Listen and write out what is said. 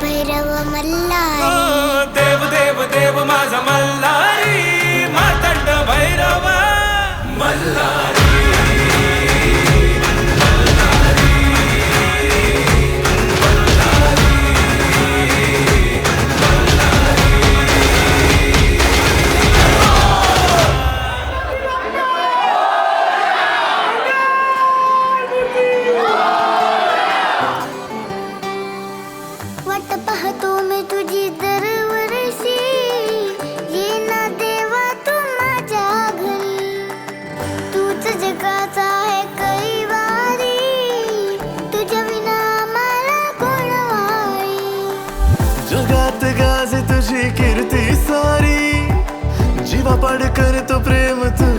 भैरव मल्हारी देव देव देव माझा मल्हारी मातंड भैरव मल्हारी वाट पाहतो मी तुझी दरवर्षी ये ना देवा तू माझ्या घरी तूच जगाचा आहे कैवारी तुझ्या विना मला कोण वारी जगात गाजे तुझी कीर्ती सारी जीवा पाड करतो प्रेम तू